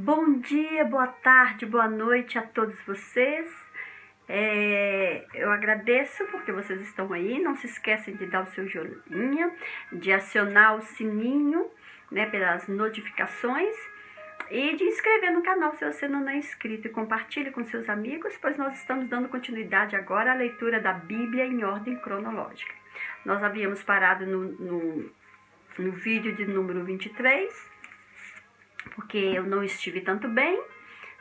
Bom dia, boa tarde, boa noite a todos vocês. Eu agradeço porque vocês estão aí. Não se esquecem de dar o seu joinha, de acionar o sininho, né, pelas notificações e de inscrever no canal se você não é inscrito. E compartilhe com seus amigos, pois nós estamos dando continuidade agora à leitura da Bíblia em ordem cronológica. Nós havíamos parado no vídeo de número 23, porque eu não estive tanto bem,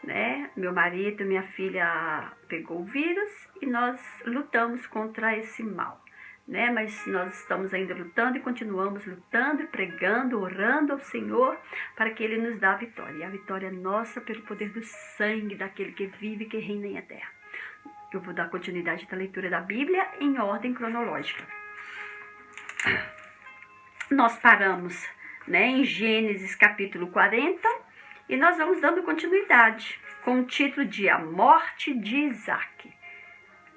né? Meu marido, minha filha pegou o vírus e nós lutamos contra esse mal, né? Mas nós estamos ainda lutando e continuamos lutando e pregando, orando ao Senhor para que Ele nos dê a vitória. E a vitória é nossa pelo poder do sangue daquele que vive e que reina em a terra. Eu vou dar continuidade da leitura da Bíblia em ordem cronológica. Nós paramos, né, em Gênesis capítulo 40, e nós vamos dando continuidade com o título de A Morte de Isaac,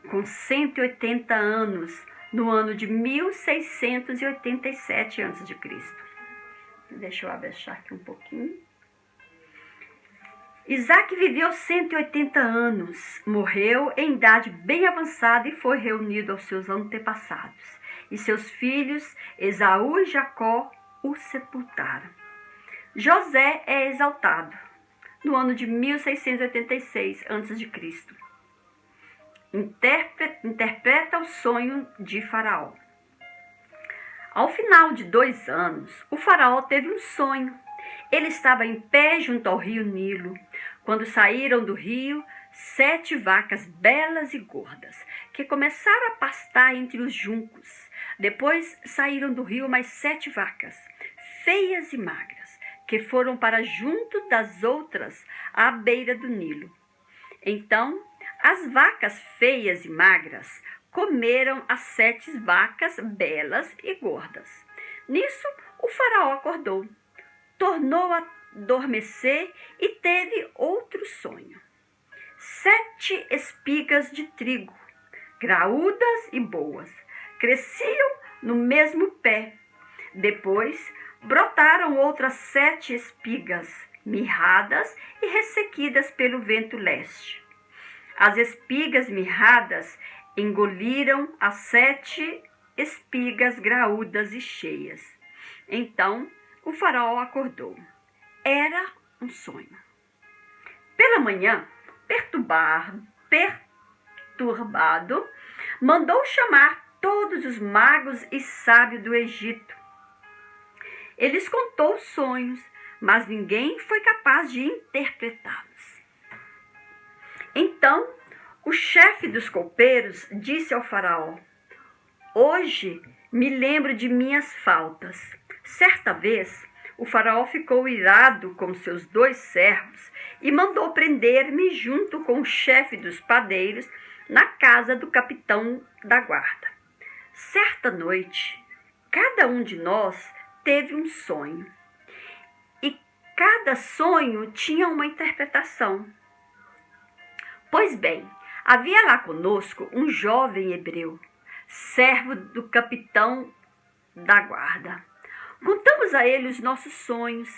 com 180 anos, no ano de 1687 a.C. Deixa eu abaixar aqui um pouquinho. Isaac viveu 180 anos, morreu em idade bem avançada e foi reunido aos seus antepassados. E seus filhos, Esaú e Jacó, o sepultaram. José é exaltado no ano de 1686 a.C. Interpreta o sonho de Faraó. Ao final de 2 anos, o Faraó teve um sonho. Ele estava em pé junto ao rio Nilo, quando saíram do rio 7 vacas belas e gordas, que começaram a pastar entre os juncos. Depois saíram do rio mais 7 vacas, feias e magras, que foram para junto das outras à beira do Nilo. Então, as vacas feias e magras comeram as 7 vacas belas e gordas. Nisso, o Faraó acordou, tornou a adormecer e teve outro sonho. 7 espigas de trigo, graúdas e boas, cresciam no mesmo pé. Depois, brotaram outras 7 espigas, mirradas e ressequidas pelo vento leste. As espigas mirradas engoliram as 7 espigas graúdas e cheias. Então, o Faraó acordou. Era um sonho. Pela manhã, perturbado, mandou chamar todos os magos e sábios do Egito. Eles contou os sonhos, mas ninguém foi capaz de interpretá-los. Então, o chefe dos copeiros disse ao Faraó: Hoje me lembro de minhas faltas. Certa vez, o Faraó ficou irado com seus 2 servos e mandou prender-me junto com o chefe dos padeiros na casa do capitão da guarda. Certa noite, cada um de nós teve um sonho, e cada sonho tinha uma interpretação. Pois bem, havia lá conosco um jovem hebreu, servo do capitão da guarda. Contamos a ele os nossos sonhos,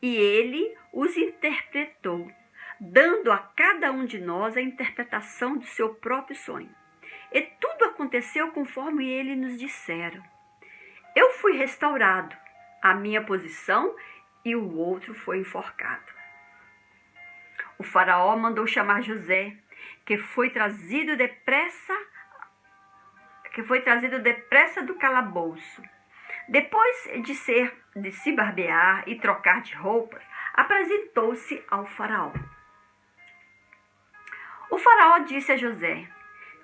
e ele os interpretou, dando a cada um de nós a interpretação do seu próprio sonho. E tudo aconteceu conforme ele nos disseram. Eu fui restaurado à minha posição e o outro foi enforcado. O Faraó mandou chamar José, que foi trazido depressa do calabouço. Depois de se barbear e trocar de roupas, apresentou-se ao Faraó. O Faraó disse a José: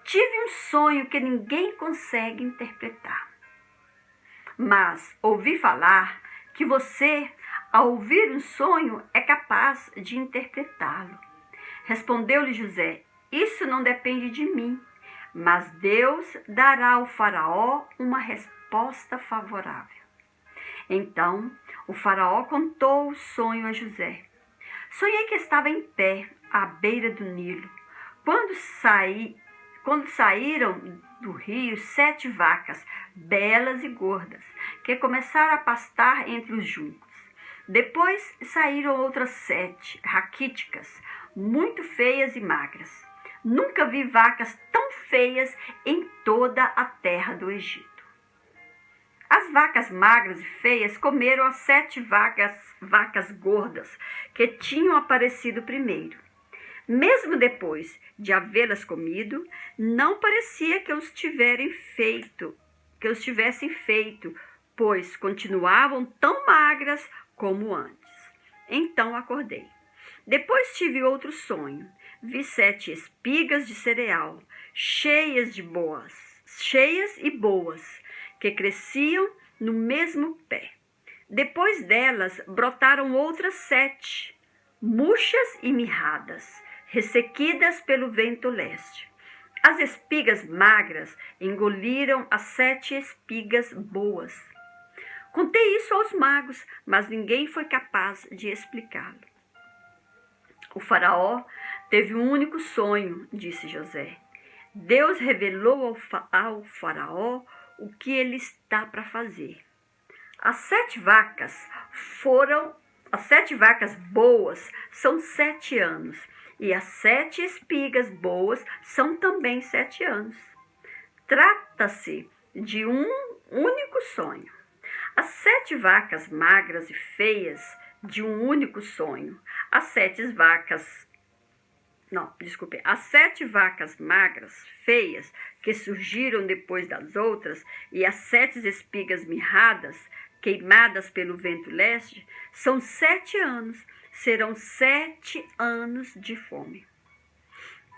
Tive um sonho que ninguém consegue interpretar. Mas ouvi falar que você, ao ouvir um sonho, é capaz de interpretá-lo. Respondeu-lhe José: Isso não depende de mim, mas Deus dará ao Faraó uma resposta favorável. Então, o Faraó contou o sonho a José. Sonhei que estava em pé, à beira do Nilo, quando saíram do rio 7 vacas, belas e gordas, que começaram a pastar entre os juncos. Depois saíram outras 7, raquíticas, muito feias e magras. Nunca vi vacas tão feias em toda a terra do Egito. As vacas magras e feias comeram as 7 vacas gordas que tinham aparecido primeiro. Mesmo depois de havê-las comido, não parecia que os tivessem feito, pois continuavam tão magras como antes. Então acordei. Depois tive outro sonho. Vi 7 espigas de cereal, cheias e boas, que cresciam no mesmo pé. Depois delas brotaram outras 7, murchas e mirradas, ressequidas pelo vento leste. As espigas magras engoliram as 7 espigas boas. Contei isso aos magos, mas ninguém foi capaz de explicá-lo. O faraó teve um único sonho, disse José. Deus revelou ao faraó o que ele está para fazer. As 7 vacas boas são 7 anos, e as 7 espigas boas são também 7 anos. Trata-se de um único sonho. As 7 vacas magras e feias, de um único sonho. As 7 vacas magras, feias, que surgiram depois das outras, e as 7 espigas mirradas, queimadas pelo vento leste, são 7 anos. Serão 7 anos de fome.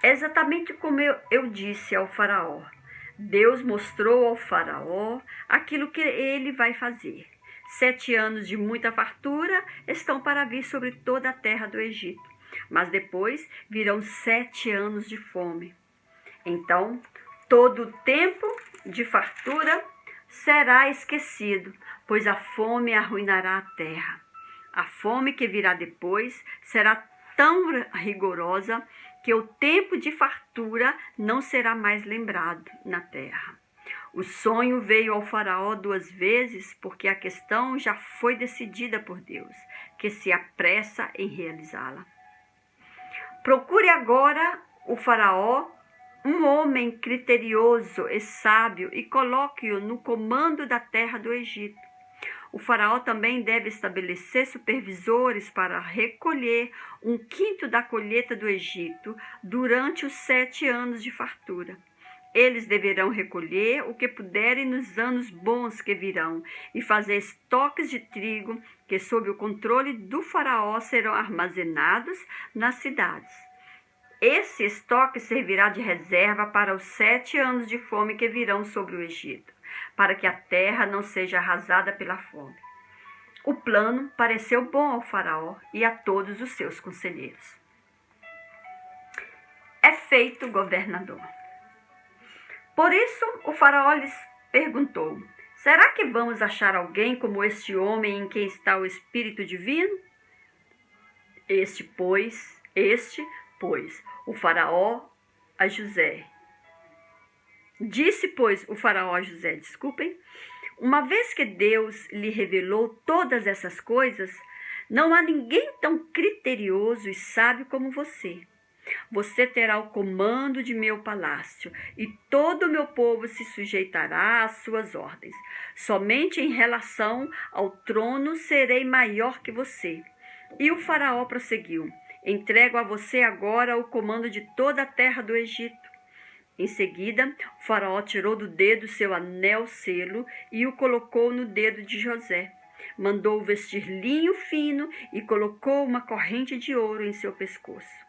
Exatamente como eu disse ao faraó. Deus mostrou ao faraó aquilo que ele vai fazer. 7 anos de muita fartura estão para vir sobre toda a terra do Egito. Mas depois virão 7 anos de fome. Então, todo o tempo de fartura será esquecido, pois a fome arruinará a terra. A fome que virá depois será tão rigorosa que o tempo de fartura não será mais lembrado na terra. O sonho veio ao faraó 2 vezes, porque a questão já foi decidida por Deus, que se apressa em realizá-la. Procure agora o faraó, um homem criterioso e sábio, e coloque-o no comando da terra do Egito. O faraó também deve estabelecer supervisores para recolher 1/5 da colheita do Egito durante os 7 anos de fartura. Eles deverão recolher o que puderem nos anos bons que virão e fazer estoques de trigo que, sob o controle do faraó, serão armazenados nas cidades. Esse estoque servirá de reserva para os 7 anos de fome que virão sobre o Egito, para que a terra não seja arrasada pela fome. O plano pareceu bom ao faraó e a todos os seus conselheiros. É feito governador. Por isso, o faraó lhes perguntou: será que vamos achar alguém como este homem em quem está o Espírito Divino? Este, pois, o faraó a José. Disse, pois, o faraó a José, uma vez que Deus lhe revelou todas essas coisas, não há ninguém tão criterioso e sábio como você. Você terá o comando de meu palácio, e todo o meu povo se sujeitará às suas ordens. Somente em relação ao trono serei maior que você. E o faraó prosseguiu: entrego a você agora o comando de toda a terra do Egito. Em seguida, o faraó tirou do dedo seu anel selo e o colocou no dedo de José. Mandou vestir linho fino e colocou uma corrente de ouro em seu pescoço.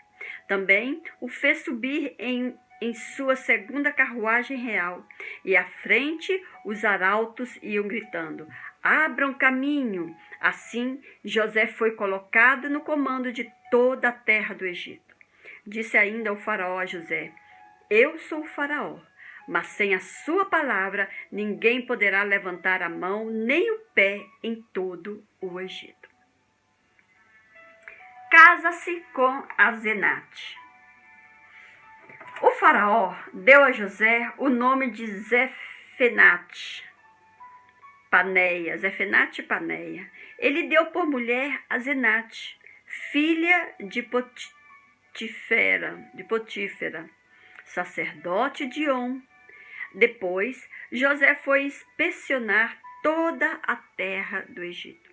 Também o fez subir em sua segunda carruagem real, e à frente os arautos iam gritando: abram caminho! Assim, José foi colocado no comando de toda a terra do Egito. Disse ainda o faraó a José: eu sou o faraó, mas sem a sua palavra ninguém poderá levantar a mão nem o pé em todo o Egito. Casa-se com Asenate. O faraó deu a José o nome de Zefenate, Paneia, Zefenate e Paneia. Ele deu por mulher a Zenate, filha de Potífera, sacerdote de On. Depois, José foi inspecionar toda a terra do Egito.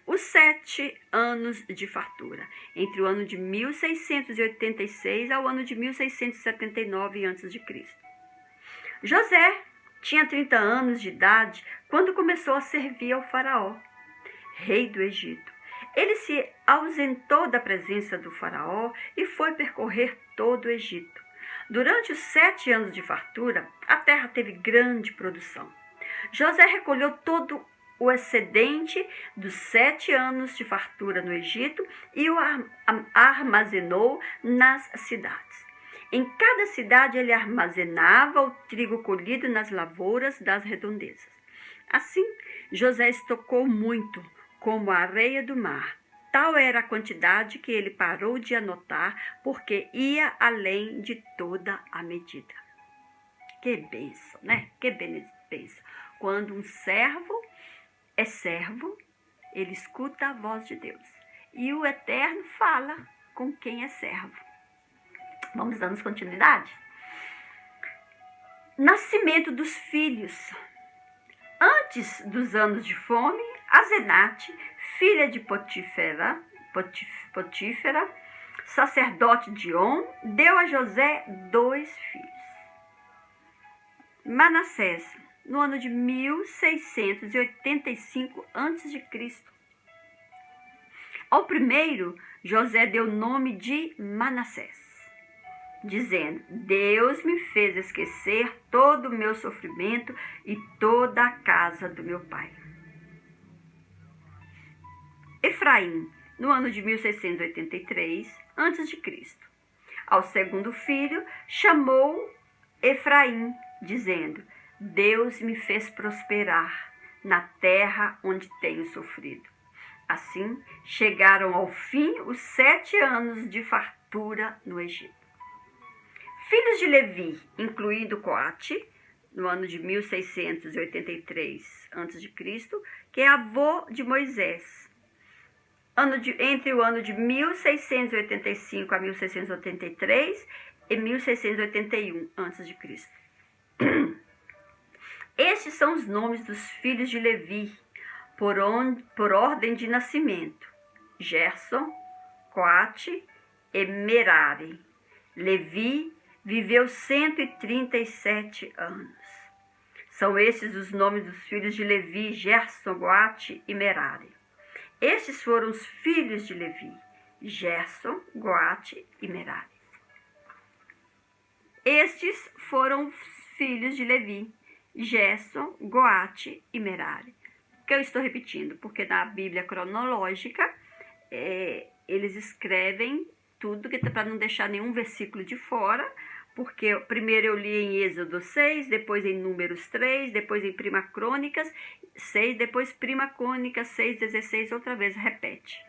Os 7 anos de fartura, entre o ano de 1686 ao ano de 1679 a.C. José tinha 30 anos de idade quando começou a servir ao faraó, rei do Egito. Ele se ausentou da presença do faraó e foi percorrer todo o Egito. Durante os 7 anos de fartura, a terra teve grande produção. José recolheu todo o excedente dos 7 anos de fartura no Egito e o armazenou nas cidades. Em cada cidade ele armazenava o trigo colhido nas lavouras das redondezas. Assim, José estocou muito, como a areia do mar. Tal era a quantidade que ele parou de anotar, porque ia além de toda a medida. Que bênção, né? Que bênção. Quando um servo é servo, ele escuta a voz de Deus. E o Eterno fala com quem é servo. Vamos dando continuidade? Nascimento dos filhos. Antes dos anos de fome, Azenate, filha de Potífera, sacerdote de On, deu a José 2 filhos. Manassés, no ano de 1685 a.C. Ao primeiro, José deu o nome de Manassés, dizendo: Deus me fez esquecer todo o meu sofrimento e toda a casa do meu pai. Efraim, no ano de 1683 a.C. Ao segundo filho, chamou Efraim, dizendo: Deus me fez prosperar na terra onde tenho sofrido. Assim, chegaram ao fim os 7 anos de fartura no Egito. Filhos de Levi, incluindo Coate, no ano de 1683 a.C., que é avô de Moisés, entre o ano de 1685 a 1683 e 1681 a.C. Estes são os nomes dos filhos de Levi, por ordem de nascimento: Gerson, Coate e Merari. Levi viveu 137 anos. São esses os nomes dos filhos de Levi: Gerson, Coate e Merari. Estes foram os filhos de Levi: Gerson, Coate e Merari. Estes foram os filhos de Levi: Gerson, Coate e Merari. Que eu estou repetindo, porque na Bíblia cronológica eles escrevem tudo para não deixar nenhum versículo de fora, porque primeiro eu li em Êxodo 6, depois em Números 3, depois em Prima Crônicas 6, depois Prima Crônicas 6, 16, outra vez, repete.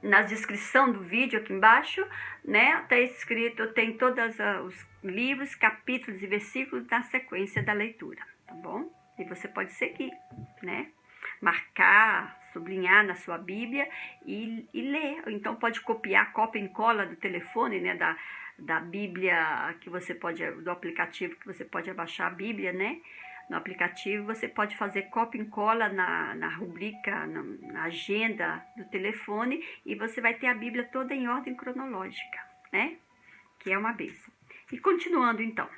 Na descrição do vídeo aqui embaixo, né, está escrito, tem todos os livros, capítulos e versículos na sequência da leitura, tá bom? E você pode seguir, né? Marcar, sublinhar na sua Bíblia e ler. Então pode copiar, cópia e cola do telefone, né, da Bíblia que você pode, do aplicativo que você pode baixar a Bíblia, né? No aplicativo você pode fazer cópia e cola na rubrica, na agenda do telefone, e você vai ter a Bíblia toda em ordem cronológica, né? Que é uma bênção. E continuando então,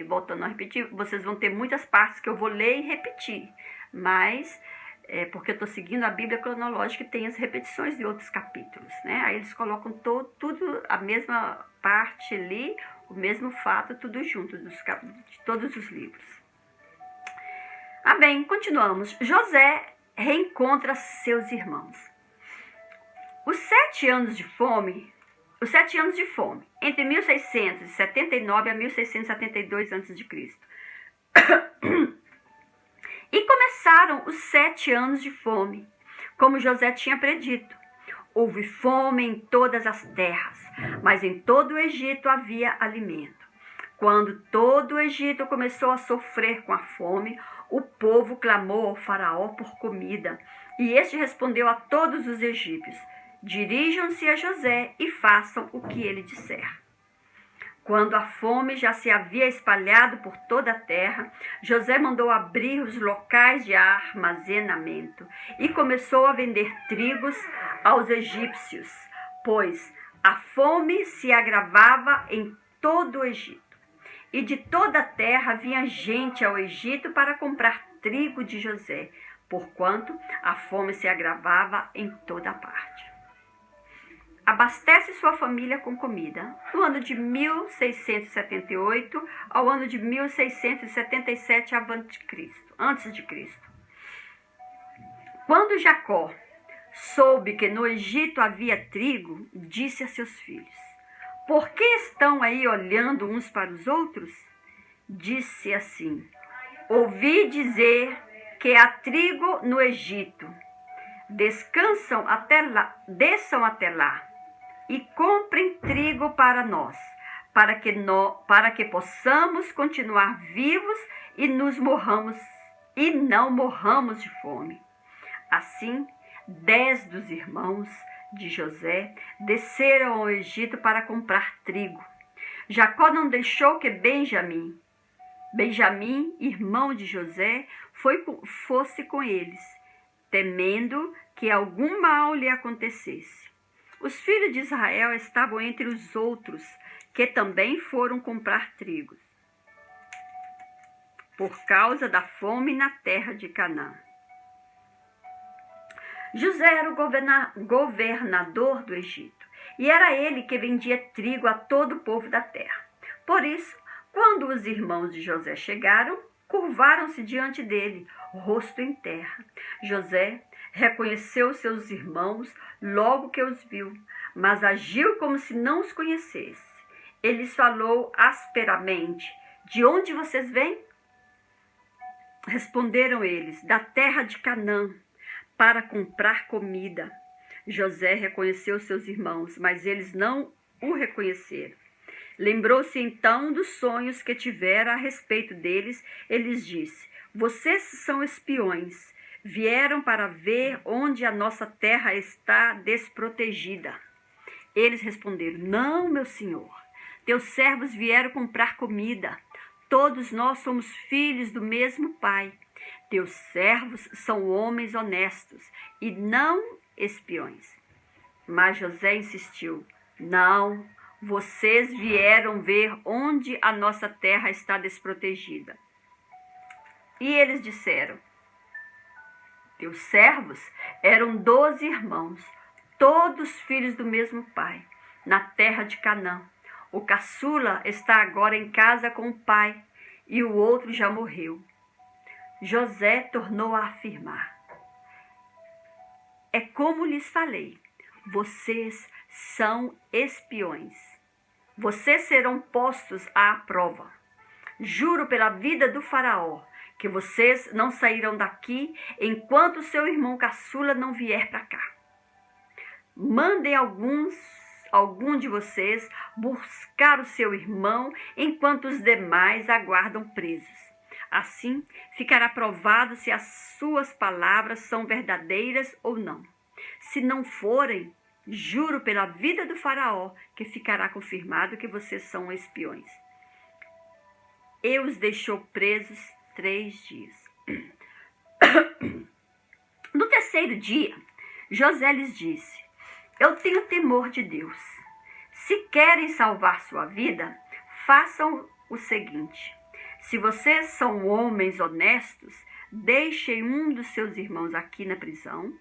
voltando a repetir, vocês vão ter muitas partes que eu vou ler e repetir, mas porque eu estou seguindo a Bíblia cronológica e tem as repetições de outros capítulos, né? Aí eles colocam tudo, a mesma parte ali, o mesmo fato, tudo junto, de todos os livros. Bem, continuamos. José reencontra seus irmãos. Os 7 anos de fome, entre 1679 a 1672 a.C. E começaram os 7 anos de fome, como José tinha predito. Houve fome em todas as terras, mas em todo o Egito havia alimento. Quando todo o Egito começou a sofrer com a fome, o povo clamou ao faraó por comida, e este respondeu a todos os egípcios: dirijam-se a José e façam o que ele disser. Quando a fome já se havia espalhado por toda a terra, José mandou abrir os locais de armazenamento e começou a vender trigos aos egípcios, pois a fome se agravava em todo o Egito. E de toda a terra vinha gente ao Egito para comprar trigo de José, porquanto a fome se agravava em toda parte. Abastece sua família com comida. No ano de 1678 ao ano de 1677 antes de Cristo. Quando Jacó soube que no Egito havia trigo, disse a seus filhos: por que estão aí olhando uns para os outros? Disse assim: ouvi dizer que há trigo no Egito. Desçam até lá e comprem trigo para nós, para que possamos continuar vivos e não morramos de fome. Assim, 10 dos irmãos de José desceram ao Egito para comprar trigo. Jacó não deixou que Benjamim, irmão de José, fosse com eles, temendo que algum mal lhe acontecesse. Os filhos de Israel estavam entre os outros, que também foram comprar trigo, por causa da fome na terra de Canaã. José era o governador do Egito, e era ele que vendia trigo a todo o povo da terra. Por isso, quando os irmãos de José chegaram, curvaram-se diante dele, rosto em terra. José reconheceu seus irmãos logo que os viu, mas agiu como se não os conhecesse. Ele lhes falou asperamente: de onde vocês vêm? Responderam eles: da terra de Canaã, para comprar comida. José reconheceu seus irmãos, mas eles não o reconheceram. Lembrou-se então dos sonhos que tivera a respeito deles e lhes disse: vocês são espiões, vieram para ver onde a nossa terra está desprotegida. Eles responderam: não, meu senhor, teus servos vieram comprar comida. Todos nós somos filhos do mesmo pai. Teus servos são homens honestos e não espiões. Mas José insistiu: não, vocês vieram ver onde a nossa terra está desprotegida. E eles disseram: teus servos eram 12 irmãos, todos filhos do mesmo pai, na terra de Canaã. O caçula está agora em casa com o pai, e o outro já morreu. José tornou a afirmar: é como lhes falei, vocês são espiões. Vocês serão postos à prova. Juro pela vida do faraó que vocês não sairão daqui enquanto seu irmão caçula não vier para cá. Mandem algum de vocês buscar o seu irmão enquanto os demais aguardam presos. Assim, ficará provado se as suas palavras são verdadeiras ou não. Se não forem, juro pela vida do faraó que ficará confirmado que vocês são espiões. E os deixou presos 3 dias. No terceiro dia, José lhes disse: eu tenho temor de Deus. Se querem salvar sua vida, façam o seguinte: se vocês são homens honestos, deixem um dos seus irmãos aqui na prisão,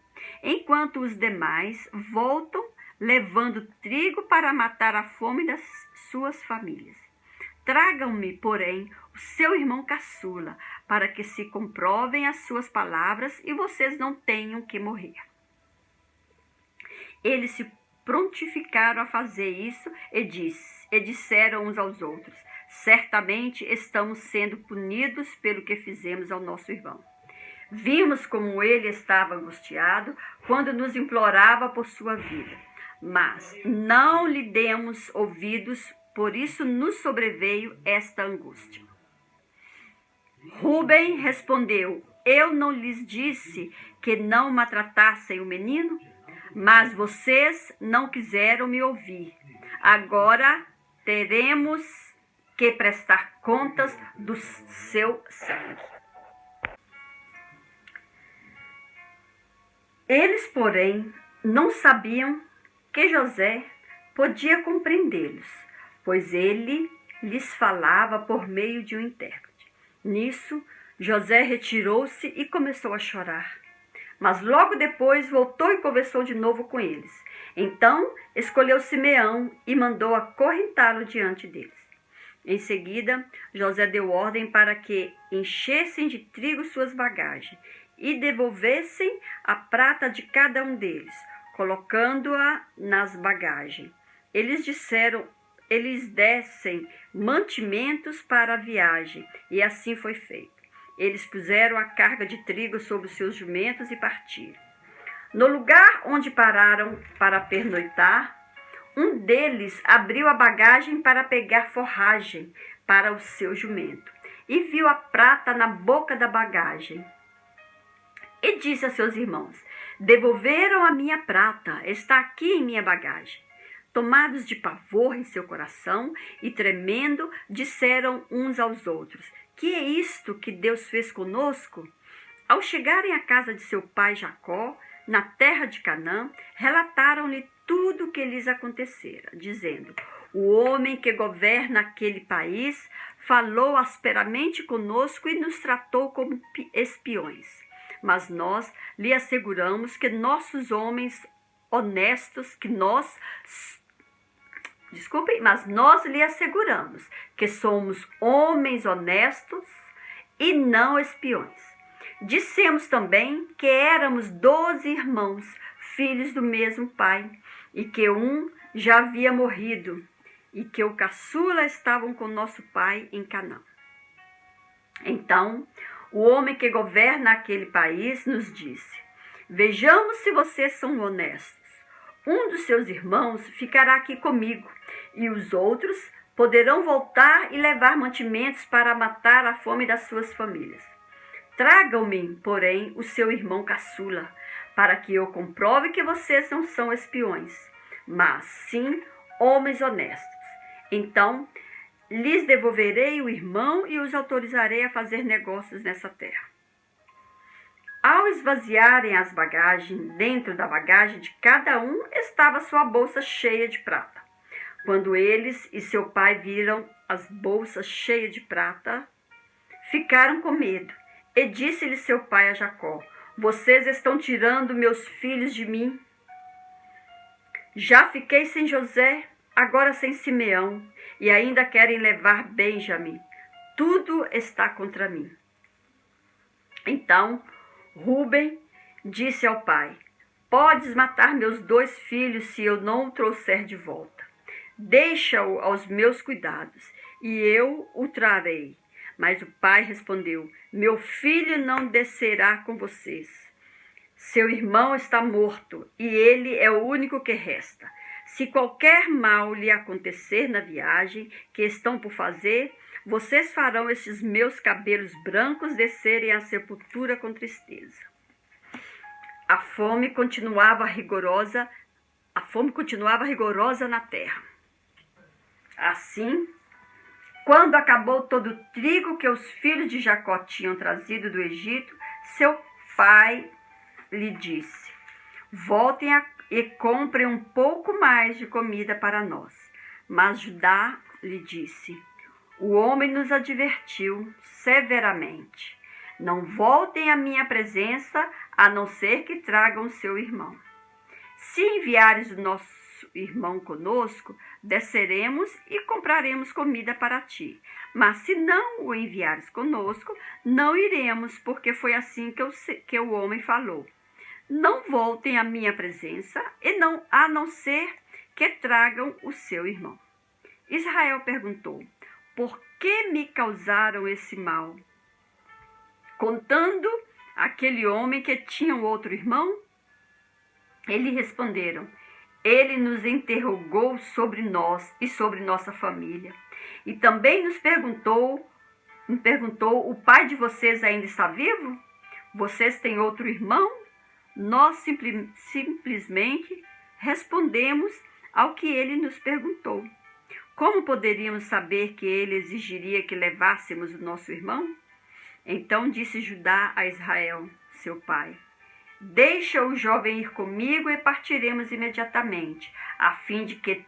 enquanto os demais voltam levando trigo para matar a fome das suas famílias. Tragam-me, porém, o seu irmão caçula, para que se comprovem as suas palavras e vocês não tenham que morrer. Eles se prontificaram a fazer isso e disseram uns aos outros: certamente estamos sendo punidos pelo que fizemos ao nosso irmão. Vimos como ele estava angustiado quando nos implorava por sua vida, mas não lhe demos ouvidos, por isso nos sobreveio esta angústia. Rúben respondeu: eu não lhes disse que não maltratassem o menino? Mas vocês não quiseram me ouvir. Agora teremos que prestar contas do seu sangue. Eles, porém, não sabiam que José podia compreendê-los, pois ele lhes falava por meio de um intérprete. Nisso, José retirou-se e começou a chorar. Mas logo depois voltou e conversou de novo com eles. Então escolheu Simeão e mandou acorrentá-lo diante deles. Em seguida, José deu ordem para que enchessem de trigo suas bagagens e devolvessem a prata de cada um deles, colocando-a nas bagagens. Eles dessem mantimentos para a viagem, e assim foi feito. Eles puseram a carga de trigo sobre os seus jumentos e partiram. No lugar onde pararam para pernoitar, um deles abriu a bagagem para pegar forragem para o seu jumento e viu a prata na boca da bagagem. E disse a seus irmãos: devolveram a minha prata, está aqui em minha bagagem. Tomados de pavor em seu coração e tremendo, disseram uns aos outros: que é isto que Deus fez conosco? Ao chegarem à casa de seu pai Jacó, na terra de Canaã, relataram-lhe tudo o que lhes acontecera, dizendo: o homem que governa aquele país falou asperamente conosco e nos tratou como espiões. Mas nós lhe asseguramos que nossos homens honestos, mas nós lhe asseguramos que somos homens honestos e não espiões. Dissemos também que éramos 12 irmãos, filhos do mesmo pai, e que um já havia morrido, e que o caçula estavam com nosso pai em Canaã. Então, o homem que governa aquele país nos disse: vejamos se vocês são honestos. Um dos seus irmãos ficará aqui comigo, e os outros poderão voltar e levar mantimentos para matar a fome das suas famílias. Tragam-me, porém, o seu irmão caçula, para que eu comprove que vocês não são espiões, mas sim homens honestos. Então, lhes devolverei o irmão e os autorizarei a fazer negócios nessa terra. Ao esvaziarem as bagagens, dentro da bagagem de cada um estava sua bolsa cheia de prata. Quando eles e seu pai viram as bolsas cheias de prata, ficaram com medo. E disse-lhe seu pai a Jacó: vocês estão tirando meus filhos de mim? Já fiquei sem José, agora sem Simeão, e ainda querem levar Benjamim. Tudo está contra mim. Então Rúben disse ao pai: podes matar meus 2 filhos se eu não o trouxer de volta. Deixa-o aos meus cuidados, e eu o trarei. Mas o pai respondeu: meu filho não descerá com vocês. Seu irmão está morto, e ele é o único que resta. Se qualquer mal lhe acontecer na viagem que estão por fazer, vocês farão estes meus cabelos brancos descerem à sepultura com tristeza. A fome continuava rigorosa na terra. Assim, quando acabou todo o trigo que os filhos de Jacó tinham trazido do Egito, seu pai lhe disse: voltem e comprem um pouco mais de comida para nós. Mas Judá lhe disse: o homem nos advertiu severamente: não voltem à minha presença, a não ser que tragam seu irmão. Se enviares o nosso irmão conosco, desceremos e compraremos comida para ti. Mas se não o enviares conosco, não iremos, porque foi assim que o homem falou. Não voltem à minha presença, a não ser que tragam o seu irmão. Israel perguntou: por que me causaram esse mal? Contando aquele homem que tinha um outro irmão? Eles responderam: ele nos interrogou sobre nós e sobre nossa família. E também nos perguntou me perguntou: o pai de vocês ainda está vivo? Vocês têm outro irmão? Nós simplesmente respondemos ao que ele nos perguntou. Como poderíamos saber que ele exigiria que levássemos o nosso irmão? Então disse Judá a Israel, seu pai: deixa o jovem ir comigo e partiremos imediatamente, a fim de que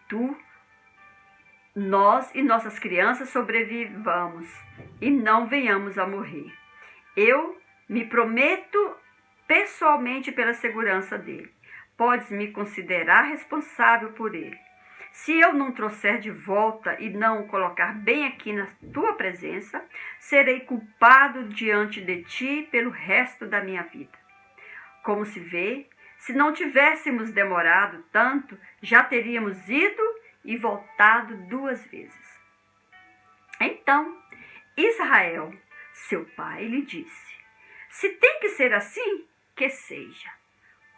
nós e nossas crianças sobrevivamos e não venhamos a morrer. Eu me prometo pessoalmente pela segurança dele. Podes me considerar responsável por ele. Se eu não trouxer de volta e não o colocar bem aqui na tua presença, serei culpado diante de ti pelo resto da minha vida. Como se vê, se não tivéssemos demorado tanto, já teríamos ido e voltado 2 vezes. Então, Israel, seu pai, lhe disse: se tem que ser assim, que seja.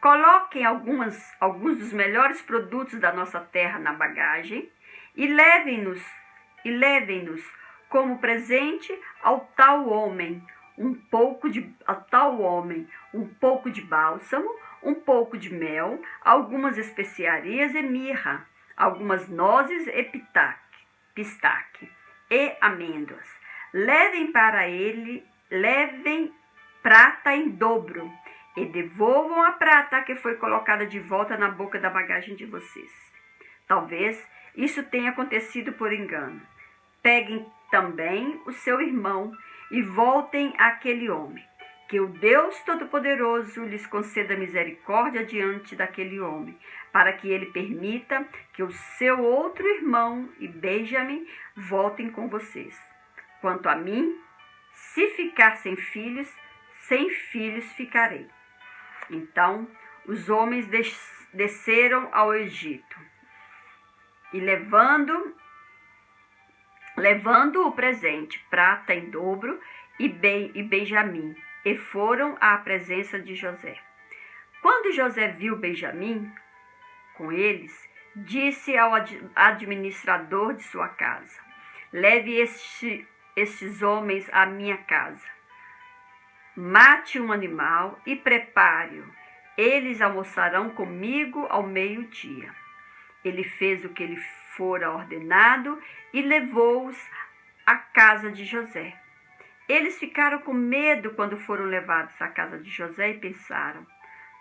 Coloquem alguns dos melhores produtos da nossa terra na bagagem e levem-nos como presente ao tal homem um pouco de bálsamo, um pouco de mel, algumas especiarias e mirra, algumas nozes e pistaque e amêndoas. Levem prata em dobro e devolvam a prata que foi colocada de volta na boca da bagagem de vocês. Talvez isso tenha acontecido por engano. Peguem também o seu irmão e voltem àquele homem. Que o Deus Todo-Poderoso lhes conceda misericórdia diante daquele homem, para que ele permita que o seu outro irmão e Benjamim voltem com vocês. Quanto a mim, se ficar sem filhos ficarei. Então, os homens desceram ao Egito e levando o presente, prata em dobro e Benjamim, e foram à presença de José. Quando José viu Benjamim com eles, disse ao administrador de sua casa: leve estes homens à minha casa. Mate um animal e prepare-o. Eles almoçarão comigo ao meio-dia. Ele fez o que lhe fora ordenado e levou-os à casa de José. Eles ficaram com medo quando foram levados à casa de José e pensaram: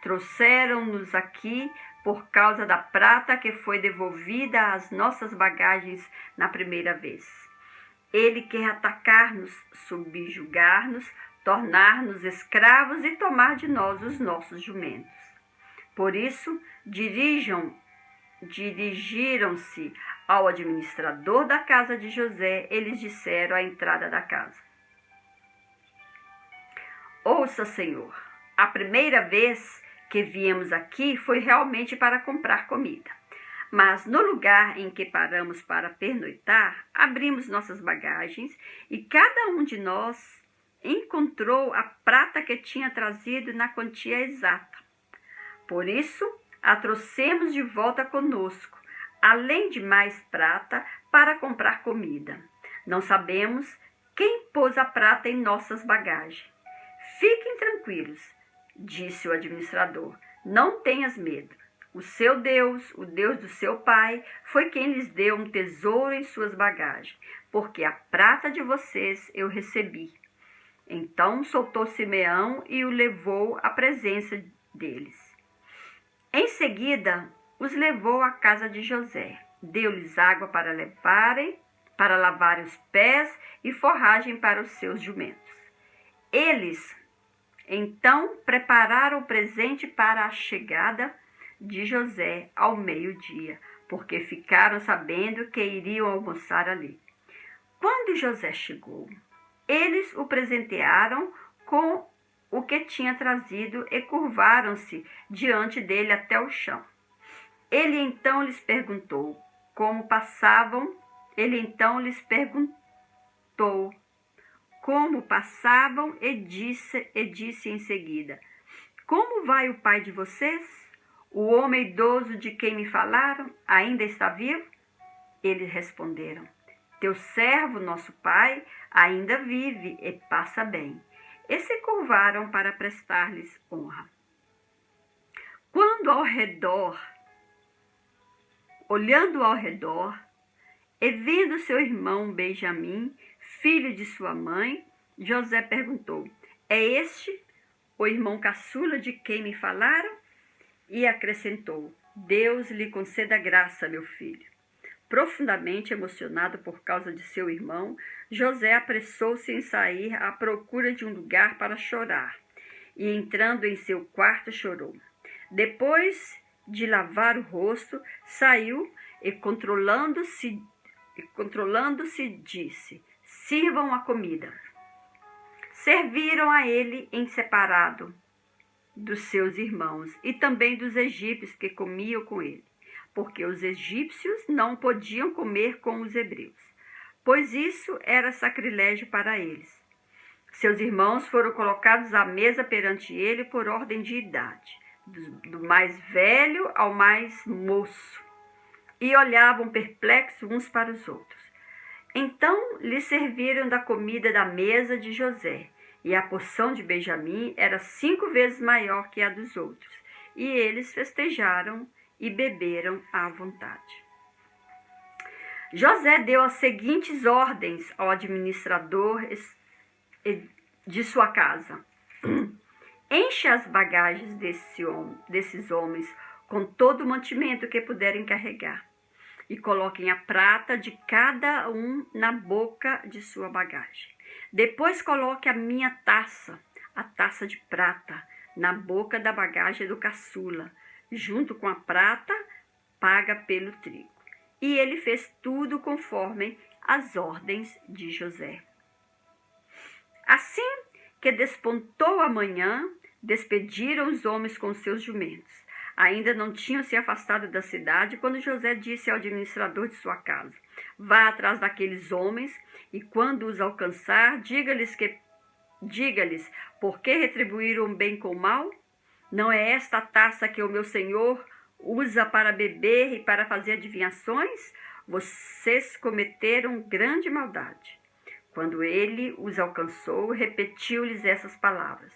trouxeram-nos aqui por causa da prata que foi devolvida às nossas bagagens na primeira vez. Ele quer atacar-nos, subjugar-nos, tornar-nos escravos e tomar de nós os nossos jumentos. Por isso, dirigiram-se ao administrador da casa de José. Eles disseram à entrada da casa: ouça, Senhor, a primeira vez que viemos aqui foi realmente para comprar comida. Mas no lugar em que paramos para pernoitar, abrimos nossas bagagens e cada um de nós encontrou a prata que tinha trazido na quantia exata. Por isso, a trouxemos de volta conosco, além de mais prata para comprar comida. Não sabemos quem pôs a prata em nossas bagagens. Fiquem tranquilos, disse o administrador. Não tenhas medo. O seu Deus, o Deus do seu pai, foi quem lhes deu um tesouro em suas bagagens, porque a prata de vocês eu recebi. Então soltou Simeão e o levou à presença deles. Em seguida, os levou à casa de José. Deu-lhes água para lavarem os pés e forragem para os seus jumentos. Eles, então, prepararam o presente para a chegada de José ao meio-dia, porque ficaram sabendo que iriam almoçar ali. Quando José chegou, eles o presentearam com o que tinha trazido e curvaram-se diante dele até o chão. Ele então lhes perguntou como passavam e disse em seguida: como vai o pai de vocês? O homem idoso de quem me falaram ainda está vivo? Eles responderam: Teu servo, nosso pai, ainda vive e passa bem. E se curvaram para prestar-lhes honra. Olhando ao redor, e vendo seu irmão Benjamim, filho de sua mãe, José perguntou: é este o irmão caçula de quem me falaram? E acrescentou: Deus lhe conceda graça, meu filho. Profundamente emocionado por causa de seu irmão, José apressou-se em sair à procura de um lugar para chorar. E entrando em seu quarto, chorou. Depois de lavar o rosto, saiu e, controlando-se, disse: sirvam a comida. Serviram a ele em separado dos seus irmãos e também dos egípcios que comiam com ele, porque os egípcios não podiam comer com os hebreus, pois isso era sacrilégio para eles. Seus irmãos foram colocados à mesa perante ele por ordem de idade, do mais velho ao mais moço, e olhavam perplexos uns para os outros. Então lhe serviram da comida da mesa de José, e a porção de Benjamim era 5 vezes maior que a dos outros, e eles festejaram e beberam à vontade. José deu as seguintes ordens ao administrador de sua casa: encha as bagagens desses homens com todo o mantimento que puderem carregar, e coloquem a prata de cada um na boca de sua bagagem. Depois coloque a minha taça, a taça de prata, na boca da bagagem do caçula, junto com a prata paga pelo trigo. E ele fez tudo conforme as ordens de José. Assim que despontou a manhã, despediram os homens com seus jumentos. Ainda não tinham se afastado da cidade quando José disse ao administrador de sua casa: vá atrás daqueles homens e, quando os alcançar, diga-lhes por que retribuíram o bem com o mal? Não é esta a taça que o meu senhor usa para beber e para fazer adivinhações? Vocês cometeram grande maldade. Quando ele os alcançou, repetiu-lhes essas palavras.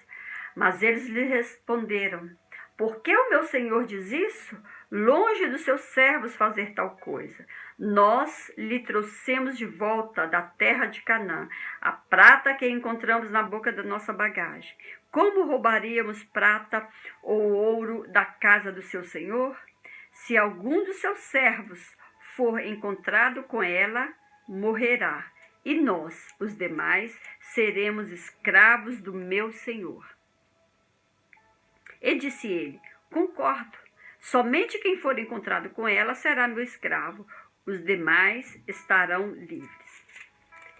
Mas eles lhe responderam: por que o meu senhor diz isso? Longe dos seus servos fazer tal coisa. Nós lhe trouxemos de volta da terra de Canaã a prata que encontramos na boca da nossa bagagem. Como roubaríamos prata ou ouro da casa do seu senhor? Se algum dos seus servos for encontrado com ela, morrerá, e nós, os demais, seremos escravos do meu senhor. E disse ele: concordo, somente quem for encontrado com ela será meu escravo, os demais estarão livres.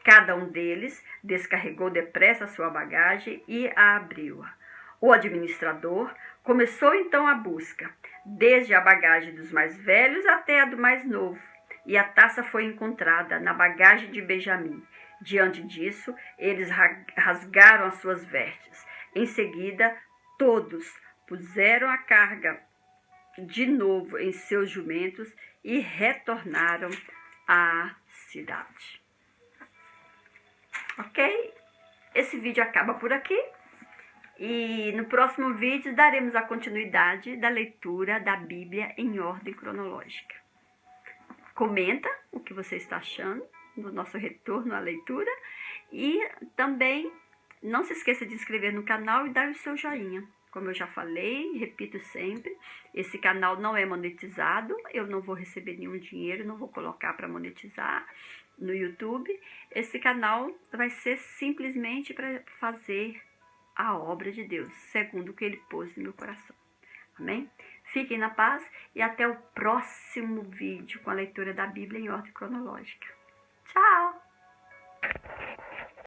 Cada um deles descarregou depressa a sua bagagem e a abriu-a. O administrador começou então a busca, desde a bagagem dos mais velhos até a do mais novo, e a taça foi encontrada na bagagem de Benjamim. Diante disso, eles rasgaram as suas vestes. Em seguida, todos puseram a carga de novo em seus jumentos e retornaram à cidade. Ok? Esse vídeo acaba por aqui. E no próximo vídeo daremos a continuidade da leitura da Bíblia em ordem cronológica. Comenta o que você está achando do nosso retorno à leitura. E também não se esqueça de inscrever no canal e dar o seu joinha. Como eu já falei, repito sempre, esse canal não é monetizado, eu não vou receber nenhum dinheiro, não vou colocar para monetizar no YouTube. Esse canal vai ser simplesmente para fazer a obra de Deus, segundo o que Ele pôs no meu coração. Amém? Fiquem na paz e até o próximo vídeo com a leitura da Bíblia em ordem cronológica. Tchau!